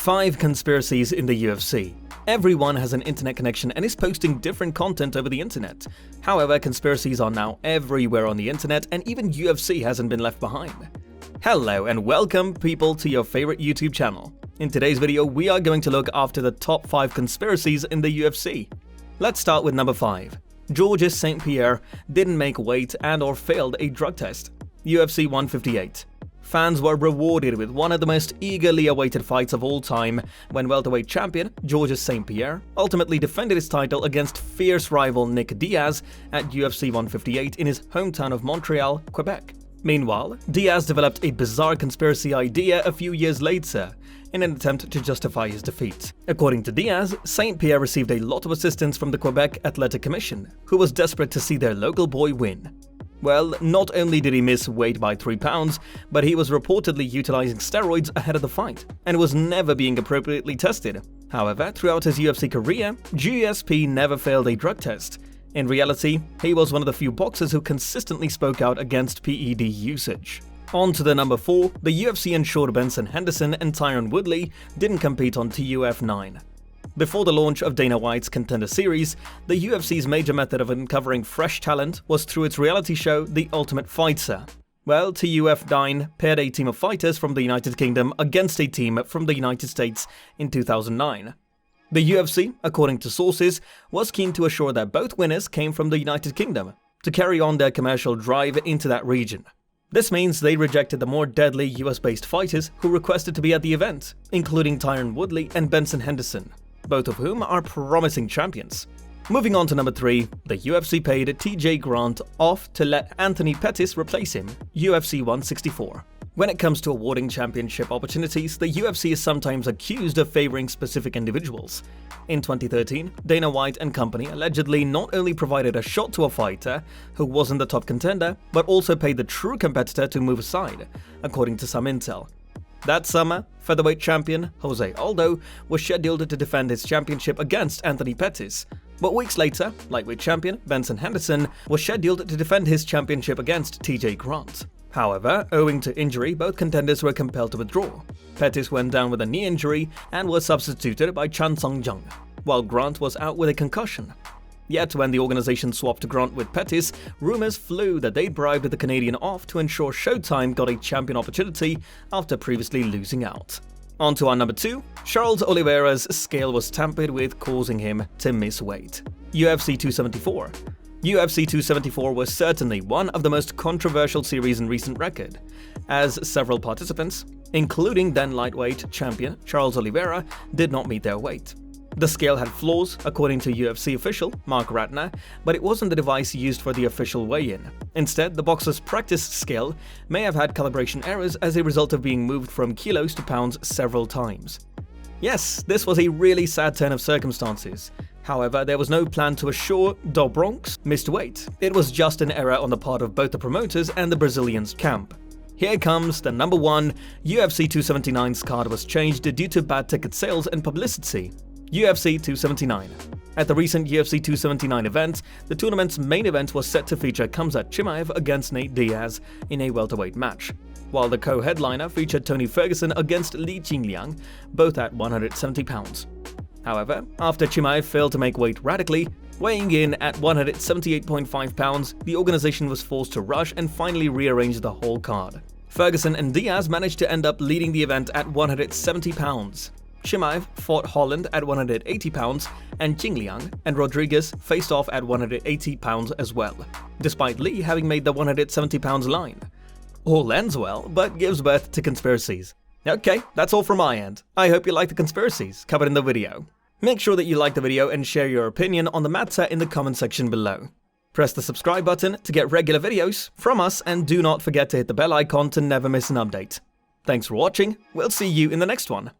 5 conspiracies in the UFC. Everyone has an internet connection and is posting different content over the internet. However, conspiracies are now everywhere on the internet, and even UFC hasn't been left behind. Hello and welcome people to your favorite YouTube channel. In today's video, we are going to look after the top 5 conspiracies in the UFC. Let's start with number 5. Georges St. Pierre didn't make weight and or failed a drug test. UFC 158. Fans were rewarded with one of the most eagerly awaited fights of all time when welterweight champion Georges St. Pierre ultimately defended his title against fierce rival Nick Diaz at UFC 158 in his hometown of Montreal, Quebec. Meanwhile, Diaz developed a bizarre conspiracy idea a few years later in an attempt to justify his defeat. According to Diaz, St. Pierre received a lot of assistance from the Quebec Athletic Commission, who was desperate to see their local boy win. Well, not only did he miss weight by 3 pounds, but he was reportedly utilizing steroids ahead of the fight, and was never being appropriately tested. However, throughout his UFC career, GSP never failed a drug test. In reality, he was one of the few boxers who consistently spoke out against PED usage. On to the number 4, the UFC ensured Benson Henderson and Tyron Woodley didn't compete on TUF 9. Before the launch of Dana White's Contender Series, the UFC's major method of uncovering fresh talent was through its reality show The Ultimate Fighter. Well, TUF 9 paired a team of fighters from the United Kingdom against a team from the United States in 2009. The UFC, according to sources, was keen to assure that both winners came from the United Kingdom, to carry on their commercial drive into that region. This means they rejected the more deadly US-based fighters who requested to be at the event, including Tyron Woodley and Benson Henderson, both of whom are promising champions. Moving on to number 3, the UFC paid TJ Grant off to let Anthony Pettis replace him, UFC 164. When it comes to awarding championship opportunities, the UFC is sometimes accused of favoring specific individuals. In 2013, Dana White and company allegedly not only provided a shot to a fighter who wasn't the top contender, but also paid the true competitor to move aside, according to some intel. That summer, featherweight champion Jose Aldo was scheduled to defend his championship against Anthony Pettis, but weeks later, lightweight champion Benson Henderson was scheduled to defend his championship against TJ Grant. However, owing to injury, both contenders were compelled to withdraw. Pettis went down with a knee injury and was substituted by Chan Sung Jung, while Grant was out with a concussion. Yet when the organization swapped Grant with Pettis, rumors flew that they'd bribed the Canadian off to ensure Showtime got a champion opportunity after previously losing out. On to our number 2, Charles Oliveira's scale was tampered with, causing him to miss weight. UFC 274. UFC 274 was certainly one of the most controversial series in recent record, as several participants, including then lightweight champion Charles Oliveira, did not meet their weight. The scale had flaws, according to UFC official Mark Ratner, but it wasn't the device used for the official weigh-in. Instead, the boxer's practice scale may have had calibration errors as a result of being moved from kilos to pounds several times. Yes, this was a really sad turn of circumstances. However, there was no plan to assure Do Bronx missed weight. It was just an error on the part of both the promoters and the Brazilians' camp. Here comes the number 1, UFC 279's card was changed due to bad ticket sales and publicity. UFC 279. At the recent UFC 279 event, the tournament's main event was set to feature Khamzat Chimaev against Nate Diaz in a welterweight match, while the co-headliner featured Tony Ferguson against Li Jingliang, both at 170 pounds. However, after Chimaev failed to make weight radically, weighing in at 178.5 pounds, the organization was forced to rush and finally rearrange the whole card. Ferguson and Diaz managed to end up leading the event at 170 pounds. Chimaev fought Holland at 180 pounds, and Jingliang and Rodriguez faced off at 180 pounds as well, despite Lee having made the 170 pounds line. All ends well, but gives birth to conspiracies. Okay, that's all from my end. I hope you like the conspiracies covered in the video. Make sure that you like the video and share your opinion on the matter in the comment section below. Press the subscribe button to get regular videos from us, and do not forget to hit the bell icon to never miss an update. Thanks for watching, we'll see you in the next one.